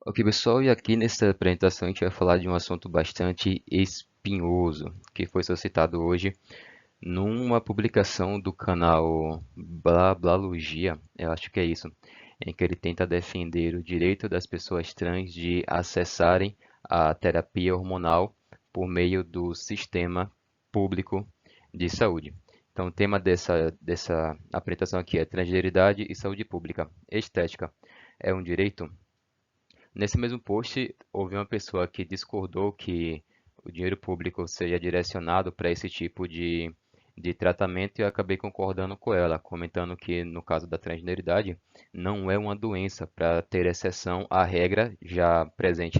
Ok, pessoal, e aqui nessa apresentação a gente vai falar de um assunto bastante espinhoso, que foi suscitado hoje numa publicação do canal Blablalugia, eu acho que é isso, em que ele tenta defender o direito das pessoas trans de acessarem a terapia hormonal por meio do sistema público de saúde. Então, o tema dessa apresentação aqui é transgeneridade e saúde pública. Estética é um direito? Nesse mesmo post, houve uma pessoa que discordou que o dinheiro público seja direcionado para esse tipo de tratamento e eu acabei concordando com ela, comentando que no caso da transgeneridade não é uma doença para ter exceção à regra já presente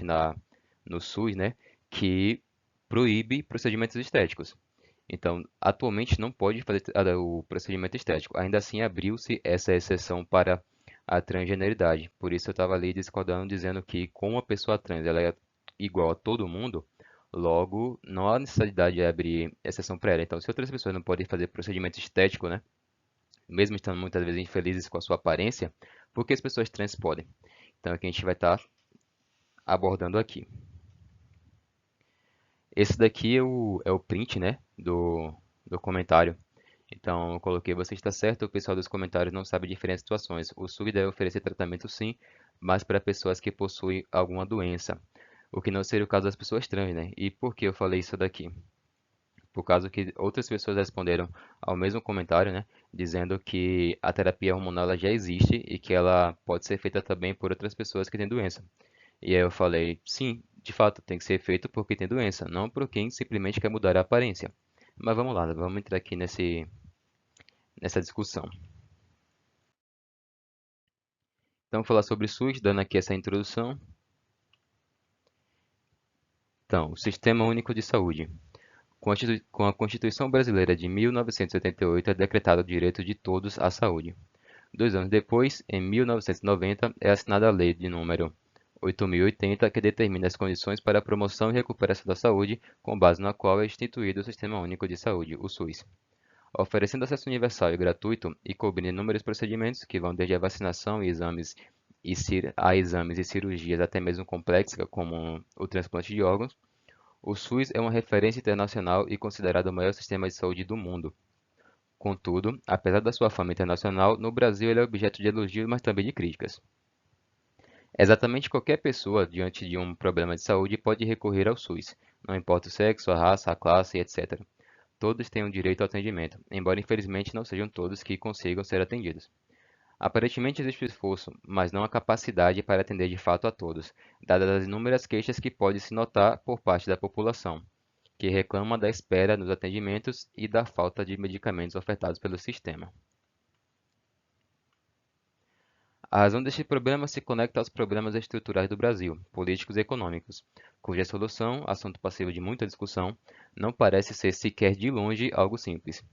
no SUS, né, que proíbe procedimentos estéticos. Então, atualmente não pode fazer o procedimento estético. Ainda assim, abriu-se essa exceção para a transgeneridade. Por isso, eu estava ali discordando, dizendo que, como a pessoa trans ela é igual a todo mundo, logo não há necessidade de abrir exceção para ela. Então, se outras pessoas não podem fazer procedimento estético, né, mesmo estando muitas vezes infelizes com a sua aparência, por que as pessoas trans podem? Então, é o que a gente vai estar abordando aqui. Esse daqui é o print, né, do comentário. Então, eu coloquei, você está certo, o pessoal dos comentários não sabe diferentes situações. O SUS deve oferecer tratamento sim, mas para pessoas que possuem alguma doença. O que não seria o caso das pessoas trans, né? E por que eu falei isso daqui? Por causa que outras pessoas responderam ao mesmo comentário, né? Dizendo que a terapia hormonal ela já existe e que ela pode ser feita também por outras pessoas que têm doença. E aí eu falei, sim, de fato, tem que ser feito por quem tem doença, não por quem simplesmente quer mudar a aparência. Mas vamos lá, vamos entrar aqui nessa discussão. Então, vou falar sobre o SUS, dando aqui essa introdução. Então, o Sistema Único de Saúde. Com a Constituição Brasileira de 1988, é decretado o direito de todos à saúde. 2 anos depois, em 1990, é assinada a Lei de número 8.080, que determina as condições para a promoção e recuperação da saúde, com base na qual é instituído o Sistema Único de Saúde, o SUS. Oferecendo acesso universal e gratuito e cobrindo inúmeros procedimentos que vão desde a vacinação e exames a exames e cirurgias até mesmo complexas, como o transplante de órgãos, o SUS é uma referência internacional e considerado o maior sistema de saúde do mundo. Contudo, apesar da sua fama internacional, no Brasil ele é objeto de elogios, mas também de críticas. Exatamente qualquer pessoa, diante de um problema de saúde, pode recorrer ao SUS, não importa o sexo, a raça, a classe, etc. Todos têm o direito ao atendimento, embora infelizmente não sejam todos que consigam ser atendidos. Aparentemente existe o esforço, mas não a capacidade para atender de fato a todos, dadas as inúmeras queixas que pode-se notar por parte da população, que reclama da espera nos atendimentos e da falta de medicamentos ofertados pelo sistema. A razão deste problema se conecta aos problemas estruturais do Brasil, políticos e econômicos, cuja solução, assunto passivo de muita discussão, não parece ser sequer de longe algo simples.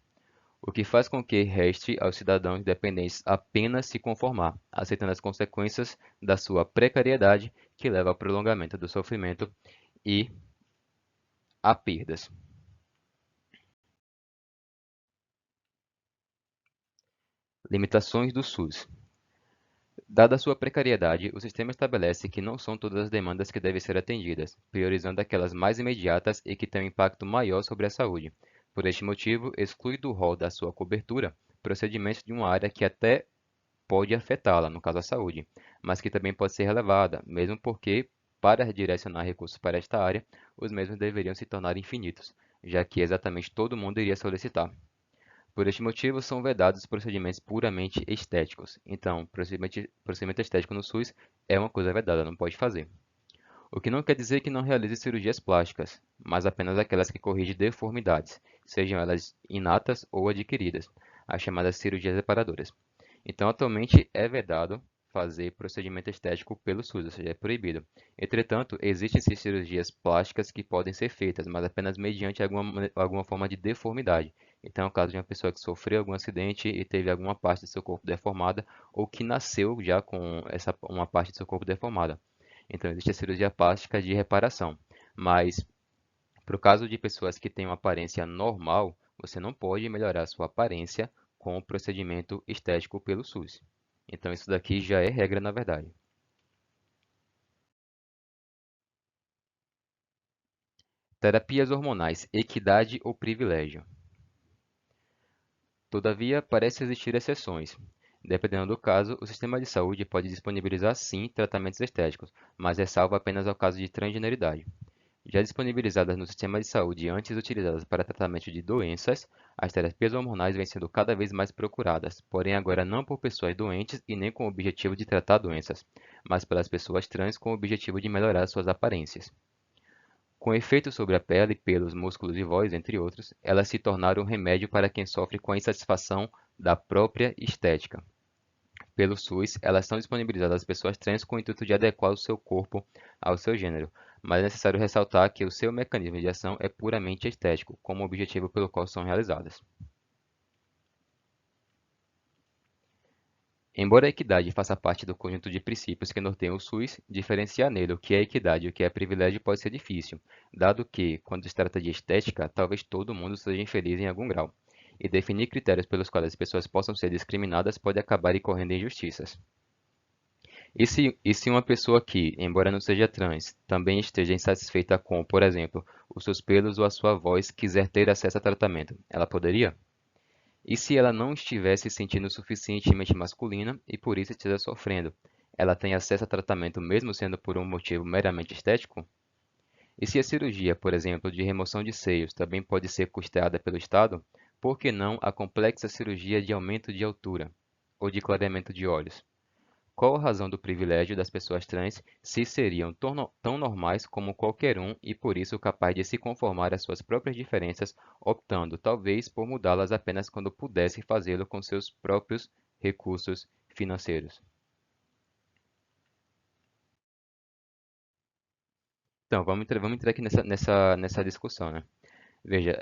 O que faz com que reste aos cidadãos dependentes apenas se conformar, aceitando as consequências da sua precariedade, que leva ao prolongamento do sofrimento e a perdas. Limitações do SUS. Dada a sua precariedade, o sistema estabelece que não são todas as demandas que devem ser atendidas, priorizando aquelas mais imediatas e que têm um impacto maior sobre a saúde. Por este motivo, exclui do rol da sua cobertura procedimentos de uma área que até pode afetá-la, no caso a saúde, mas que também pode ser relevada, mesmo porque, para redirecionar recursos para esta área, os mesmos deveriam se tornar infinitos, já que exatamente todo mundo iria solicitar. Por este motivo, são vedados procedimentos puramente estéticos. Então, procedimento estético no SUS é uma coisa vedada, não pode fazer. O que não quer dizer que não realize cirurgias plásticas, mas apenas aquelas que corrigem deformidades, sejam elas inatas ou adquiridas, as chamadas cirurgias reparadoras. Então, atualmente é vedado fazer procedimento estético pelo SUS, ou seja, é proibido. Entretanto, existem sim cirurgias plásticas que podem ser feitas, mas apenas mediante alguma forma de deformidade. Então, é o caso de uma pessoa que sofreu algum acidente e teve alguma parte do seu corpo deformada, ou que nasceu já com uma parte do seu corpo deformada. Então, existe a cirurgia plástica de reparação. Mas, para o caso de pessoas que têm uma aparência normal, você não pode melhorar sua aparência com o procedimento estético pelo SUS. Então, isso daqui já é regra, na verdade. Terapias hormonais, equidade ou privilégio? Todavia, parece existir exceções. Dependendo do caso, o sistema de saúde pode disponibilizar sim tratamentos estéticos, mas ressalva apenas ao caso de transgeneridade. Já disponibilizadas no sistema de saúde e antes utilizadas para tratamento de doenças, as terapias hormonais vêm sendo cada vez mais procuradas, porém agora não por pessoas doentes e nem com o objetivo de tratar doenças, mas pelas pessoas trans com o objetivo de melhorar suas aparências. Com efeitos sobre a pele, pelos, músculos e voz, entre outros, elas se tornaram um remédio para quem sofre com a insatisfação da própria estética. Pelo SUS, elas são disponibilizadas às pessoas trans com o intuito de adequar o seu corpo ao seu gênero, mas é necessário ressaltar que o seu mecanismo de ação é puramente estético, como o objetivo pelo qual são realizadas. Embora a equidade faça parte do conjunto de princípios que norteiam o SUS, diferenciar nele o que é equidade e o que é privilégio pode ser difícil, dado que, quando se trata de estética, talvez todo mundo seja infeliz em algum grau, e definir critérios pelos quais as pessoas possam ser discriminadas pode acabar incorrendo em injustiças. E se uma pessoa que, embora não seja trans, também esteja insatisfeita com, por exemplo, os seus pelos ou a sua voz, quiser ter acesso a tratamento, ela poderia? E se ela não estiver se sentindo suficientemente masculina e por isso esteja sofrendo, ela tem acesso a tratamento mesmo sendo por um motivo meramente estético? E se a cirurgia, por exemplo, de remoção de seios também pode ser custeada pelo Estado, por que não a complexa cirurgia de aumento de altura ou de clareamento de olhos? Qual a razão do privilégio das pessoas trans se seriam tão normais como qualquer um e por isso capaz de se conformar às suas próprias diferenças, optando talvez por mudá-las apenas quando pudesse fazê-lo com seus próprios recursos financeiros? Então, vamos entrar aqui nessa discussão, né? Veja,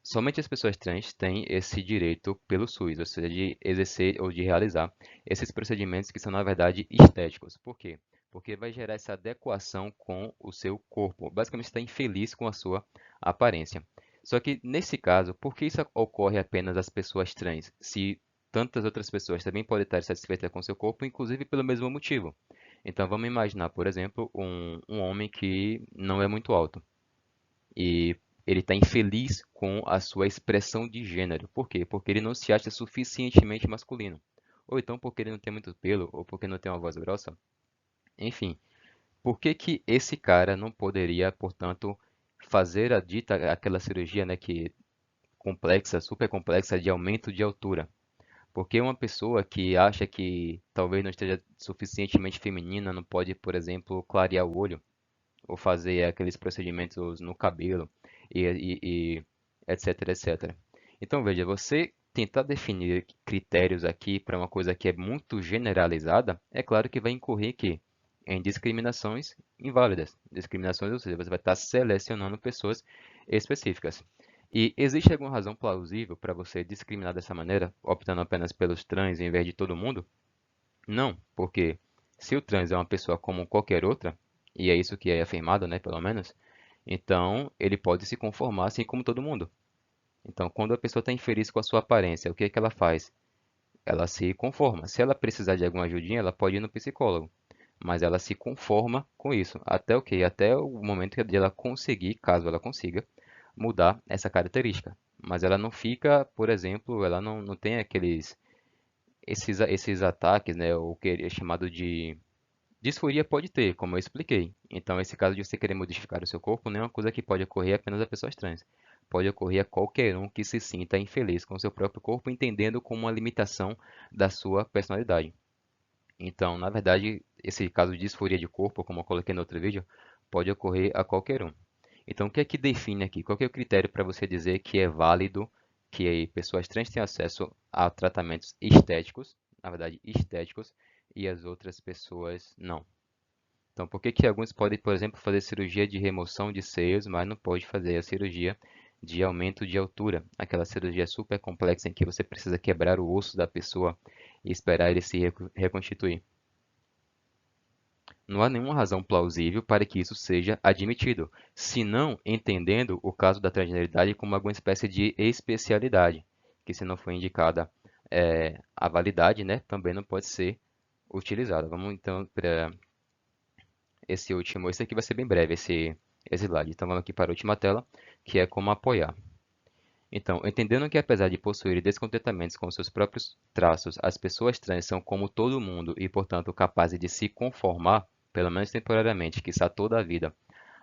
somente as pessoas trans têm esse direito pelo SUS, ou seja, de exercer ou de realizar esses procedimentos que são, na verdade, estéticos. Por quê? Porque vai gerar essa adequação com o seu corpo. Basicamente, está infeliz com a sua aparência. Só que, nesse caso, por que isso ocorre apenas às pessoas trans? Se tantas outras pessoas também podem estar satisfeitas com seu corpo, inclusive pelo mesmo motivo. Então, vamos imaginar, por exemplo, um homem que não é muito alto e ele está infeliz com a sua expressão de gênero. Por quê? Porque ele não se acha suficientemente masculino. Ou então porque ele não tem muito pelo, ou porque não tem uma voz grossa. Enfim, por que que esse cara não poderia, portanto, fazer a dita aquela cirurgia, né, que complexa, super complexa de aumento de altura? Porque uma pessoa que acha que talvez não esteja suficientemente feminina não pode, por exemplo, clarear o olho ou fazer aqueles procedimentos no cabelo e etc, etc. Então, veja, você tentar definir critérios aqui para uma coisa que é muito generalizada, é claro que vai incorrer aqui em discriminações inválidas. Discriminações, ou seja, você vai estar selecionando pessoas específicas. E existe alguma razão plausível para você discriminar dessa maneira, optando apenas pelos trans em vez de todo mundo? Não, porque se o trans é uma pessoa como qualquer outra, e é isso que é afirmado, né, pelo menos, então ele pode se conformar assim como todo mundo. Então, quando a pessoa está infeliz com a sua aparência, o que é que ela faz? Ela se conforma. Se ela precisar de alguma ajudinha, ela pode ir no psicólogo. Mas ela se conforma com isso. Até o quê? Até o momento de ela conseguir, caso ela consiga, mudar essa característica. Mas ela não fica, por exemplo, ela não tem esses ataques, né, o que é chamado de disforia pode ter, como eu expliquei. Então, esse caso de você querer modificar o seu corpo não é uma coisa que pode ocorrer apenas a pessoas trans. Pode ocorrer a qualquer um que se sinta infeliz com o seu próprio corpo, entendendo como uma limitação da sua personalidade. Então, na verdade, esse caso de disforia de corpo, como eu coloquei no outro vídeo, pode ocorrer a qualquer um. Então, o que é que define aqui? Qual é o critério para você dizer que é válido que pessoas trans têm acesso a tratamentos estéticos, na verdade, estéticos, e as outras pessoas não? Então, por que que alguns podem, por exemplo, fazer cirurgia de remoção de seios, mas não pode fazer a cirurgia de aumento de altura? Aquela cirurgia super complexa em que você precisa quebrar o osso da pessoa e esperar ele se reconstituir. Não há nenhuma razão plausível para que isso seja admitido, senão entendendo o caso da transgeneridade como alguma espécie de especialidade, que se não for indicada a validade, né, também não pode ser utilizada. Vamos então para esse aqui vai ser bem breve, esse esse slide. Então vamos aqui para a última tela, que é como apoiar. Então, entendendo que apesar de possuírem descontentamentos com seus próprios traços, as pessoas trans são como todo mundo e, portanto, capazes de se conformar, pelo menos temporariamente, quiçá toda a vida,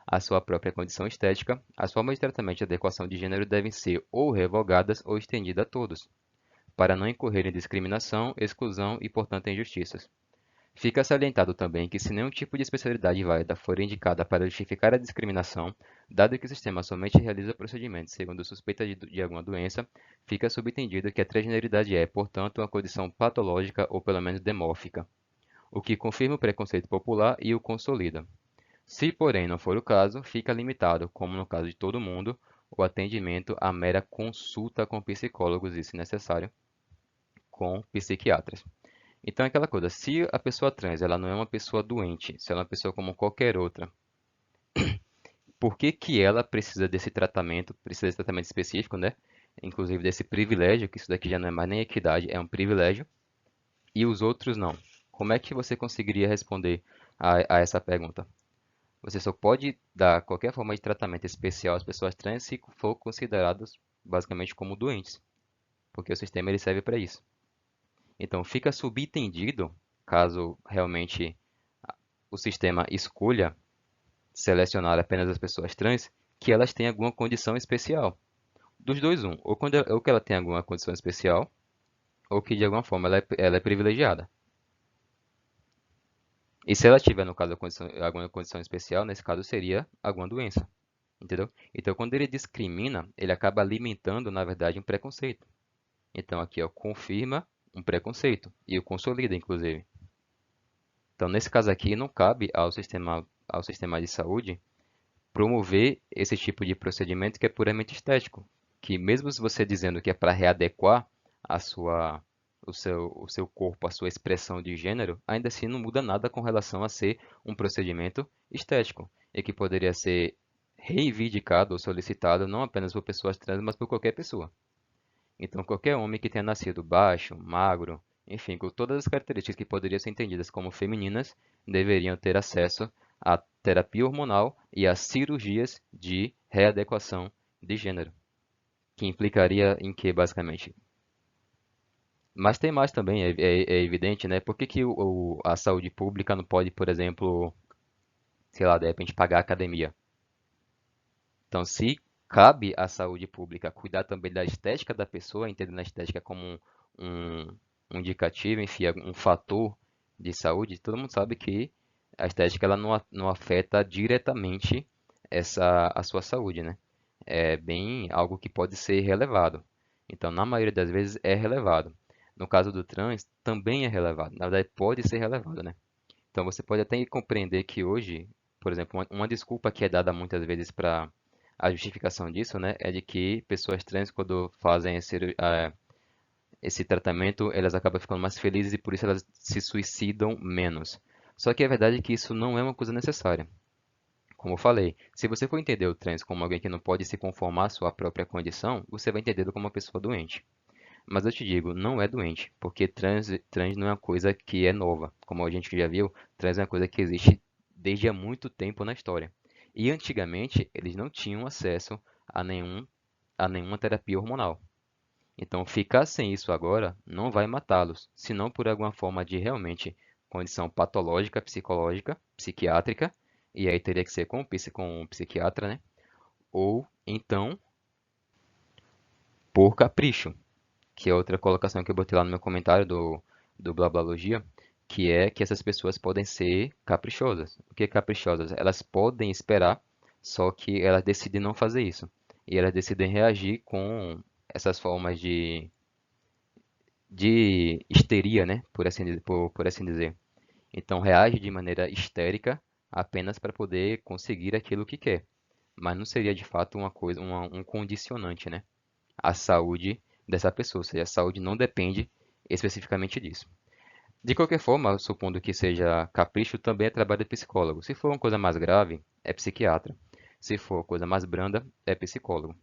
à sua própria condição estética, as formas de tratamento de adequação de gênero devem ser ou revogadas ou estendidas a todos, para não incorrer em discriminação, exclusão e, portanto, injustiças. Fica salientado também que se nenhum tipo de especialidade válida for indicada para justificar a discriminação, dado que o sistema somente realiza procedimentos segundo suspeita de alguma doença, fica subentendido que a transgeneridade é, portanto, uma condição patológica ou pelo menos demórfica, o que confirma o preconceito popular e o consolida. Se, porém, não for o caso, fica limitado, como no caso de todo mundo, o atendimento à mera consulta com psicólogos e, se necessário, com psiquiatras. Então é aquela coisa, se a pessoa trans ela não é uma pessoa doente, se ela é uma pessoa como qualquer outra, por que que ela precisa desse tratamento específico, né? Inclusive desse privilégio, que isso daqui já não é mais nem equidade, é um privilégio, e os outros não? Como é que você conseguiria responder a essa pergunta? Você só pode dar qualquer forma de tratamento especial às pessoas trans se for consideradas basicamente como doentes, porque o sistema ele serve para isso. Então fica subentendido, caso realmente o sistema escolha selecionar apenas as pessoas trans, que elas têm alguma condição especial. Dos dois, um. Ou que ela tem alguma condição especial, ou que de alguma forma ela é privilegiada. E se ela tiver, no caso, alguma condição especial, nesse caso seria alguma doença. Entendeu? Então, quando ele discrimina, ele acaba alimentando, na verdade, um preconceito. Então, aqui, ó, confirma um preconceito e o consolida, inclusive. Então, nesse caso aqui, não cabe ao sistema de saúde promover esse tipo de procedimento que é puramente estético, que mesmo se você dizendo que é para readequar a sua, o seu corpo, a sua expressão de gênero, ainda assim não muda nada com relação a ser um procedimento estético e que poderia ser reivindicado ou solicitado não apenas por pessoas trans, mas por qualquer pessoa. Então, qualquer homem que tenha nascido baixo, magro, enfim, com todas as características que poderiam ser entendidas como femininas, deveriam ter acesso à terapia hormonal e às cirurgias de readequação de gênero, que implicaria em que, basicamente? Mas tem mais também, é evidente, né? Por que que a saúde pública não pode, por exemplo, sei lá, de repente pagar a academia? Então, se cabe à saúde pública cuidar também da estética da pessoa, entendendo a estética como um, um indicativo, enfim, um fator de saúde, todo mundo sabe que a estética ela não afeta diretamente a sua saúde, né? É bem algo que pode ser relevado. Então, na maioria das vezes é relevado. No caso do trans, também é relevado. Na verdade, pode ser relevado, né? Então, você pode até compreender que hoje, por exemplo, uma desculpa que é dada muitas vezes para a justificação disso, né, é de que pessoas trans, quando fazem esse tratamento, elas acabam ficando mais felizes e por isso elas se suicidam menos. Só que a verdade é que isso não é uma coisa necessária. Como eu falei, se você for entender o trans como alguém que não pode se conformar à sua própria condição, você vai entendê-lo como uma pessoa doente. Mas eu te digo, não é doente, porque trans não é uma coisa que é nova. Como a gente já viu, trans é uma coisa que existe desde há muito tempo na história. E antigamente, eles não tinham acesso a nenhuma terapia hormonal. Então, ficar sem isso agora não vai matá-los, senão por alguma forma de realmente condição patológica, psicológica, psiquiátrica, e aí teria que ser com um psiquiatra, né? Ou então por capricho, que é outra colocação que eu botei lá no meu comentário do Blablalogia, que é que essas pessoas podem ser caprichosas. O que é caprichosas? Elas podem esperar, só que elas decidem não fazer isso. E elas decidem reagir com essas formas de histeria, né? Por assim dizer. Então reage de maneira histérica apenas para poder conseguir aquilo que quer. Mas não seria de fato uma coisa, um condicionante, né? A saúde dessa pessoa, ou seja, a saúde não depende especificamente disso. De qualquer forma, supondo que seja capricho, também é trabalho de psicólogo. Se for uma coisa mais grave, é psiquiatra. Se for coisa mais branda, é psicólogo.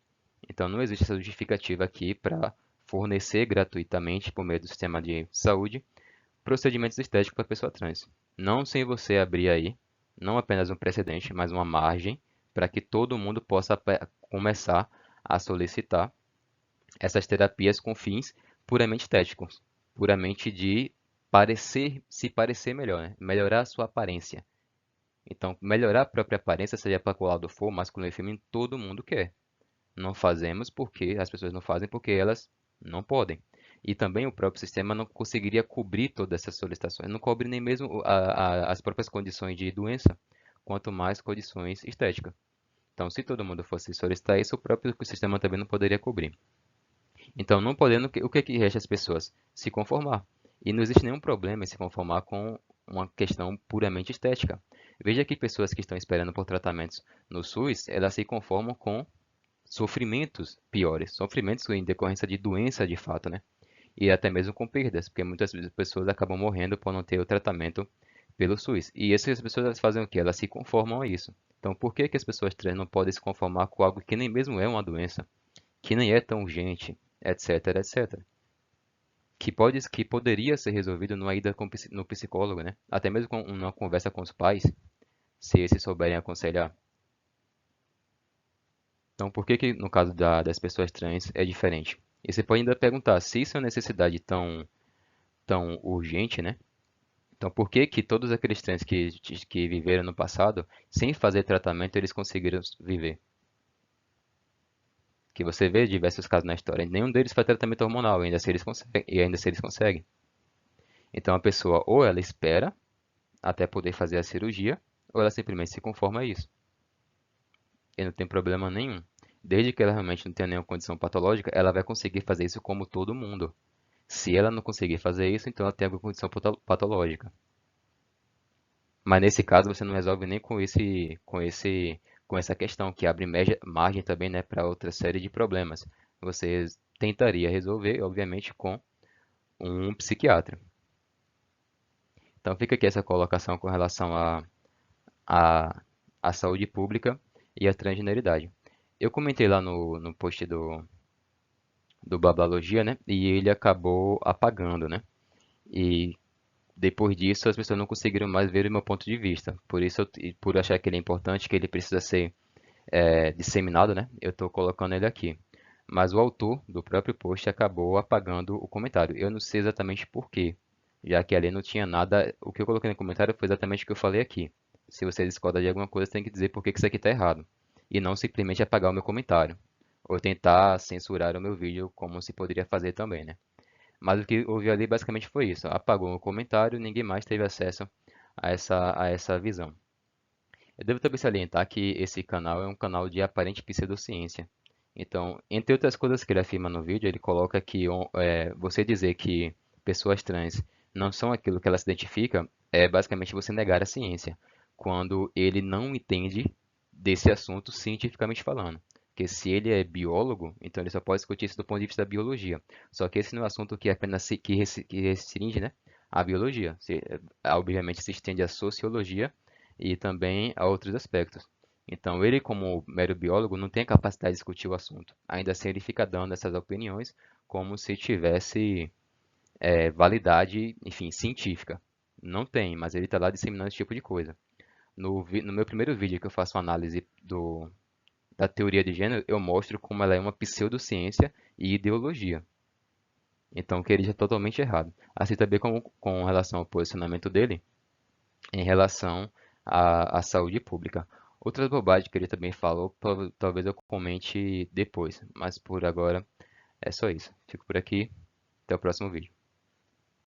Então não existe essa justificativa aqui para fornecer gratuitamente, por meio do sistema de saúde, procedimentos estéticos para pessoa trans. Não sem você abrir aí, não apenas um precedente, mas uma margem para que todo mundo possa começar a solicitar essas terapias com fins puramente estéticos, puramente de se parecer melhor, né? Melhorar a sua aparência. Então, melhorar a própria aparência, seja para qual lado for, masculino e feminino, todo mundo quer. Não fazemos porque as pessoas não fazem porque elas não podem. E também o próprio sistema não conseguiria cobrir todas essas solicitações, não cobre nem mesmo as próprias condições de doença, quanto mais condições estéticas. Então, se todo mundo fosse solicitar isso, o próprio sistema também não poderia cobrir. Então, não podendo, o que que resta às pessoas? Se conformar. E não existe nenhum problema em se conformar com uma questão puramente estética. Veja que pessoas que estão esperando por tratamentos no SUS, elas se conformam com sofrimentos piores, sofrimentos em decorrência de doença de fato, né? E até mesmo com perdas, porque muitas vezes pessoas acabam morrendo por não ter o tratamento pelo SUS. E essas pessoas elas fazem o quê? Elas se conformam a isso. Então, por que que as pessoas trans não podem se conformar com algo que nem mesmo é uma doença, que nem é tão urgente, etc, etc? Que poderia ser resolvido numa ida no psicólogo, né? Até mesmo com uma conversa com os pais, se esses souberem aconselhar. Então, por que que no caso das pessoas trans é diferente? E você pode ainda perguntar se isso é uma necessidade tão urgente, né? Então, por que que todos aqueles trans que viveram no passado, sem fazer tratamento, eles conseguiram viver? Que você vê diversos casos na história, nenhum deles faz tratamento hormonal, ainda se eles conseguem. Então, a pessoa ou ela espera até poder fazer a cirurgia, ou ela simplesmente se conforma a isso. E não tem problema nenhum. Desde que ela realmente não tenha nenhuma condição patológica, ela vai conseguir fazer isso como todo mundo. Se ela não conseguir fazer isso, então ela tem alguma condição patológica. Mas nesse caso você não resolve nem com essa questão que abre margem também, né, para outra série de problemas. Você tentaria resolver, obviamente, com um psiquiatra. Então fica aqui essa colocação com relação à à saúde pública e à transgeneridade. Eu comentei lá no post do Bablalogia, né? E ele acabou apagando, né? E depois disso as pessoas não conseguiram mais ver o meu ponto de vista. Por isso, e por achar que ele é importante, que ele precisa ser disseminado, né? Eu estou colocando ele aqui. Mas o autor do próprio post acabou apagando o comentário. Eu não sei exatamente por quê, já que ali não tinha nada. O que eu coloquei no comentário foi exatamente o que eu falei aqui. Se você discorda de alguma coisa, tem que dizer por que que isso aqui está errado. E não simplesmente apagar o meu comentário. Ou tentar censurar o meu vídeo, como se poderia fazer também, né? Mas o que houve ali basicamente foi isso. Apagou o comentário, ninguém mais teve acesso a essa visão. Eu devo também salientar que esse canal é um canal de aparente pseudociência. Então, entre outras coisas que ele afirma no vídeo, ele coloca que você dizer que pessoas trans não são aquilo que ela se identifica é basicamente você negar a ciência, quando ele não entende desse assunto cientificamente falando. Porque se ele é biólogo, então ele só pode discutir isso do ponto de vista da biologia. Só que esse não é um assunto que apenas que restringe, né, a biologia. Obviamente se estende à sociologia e também a outros aspectos. Então, ele, como mero biólogo, não tem a capacidade de discutir o assunto. Ainda assim, ele fica dando essas opiniões como se tivesse validade, enfim, científica. Não tem, mas ele está lá disseminando esse tipo de coisa. No meu primeiro vídeo que eu faço uma análise da teoria de gênero, eu mostro como ela é uma pseudociência e ideologia. Então, que ele já é totalmente errado. Assim também como com relação ao posicionamento dele em relação à saúde pública. Outras bobagens que ele também falou, talvez eu comente depois, mas por agora é só isso. Fico por aqui, até o próximo vídeo.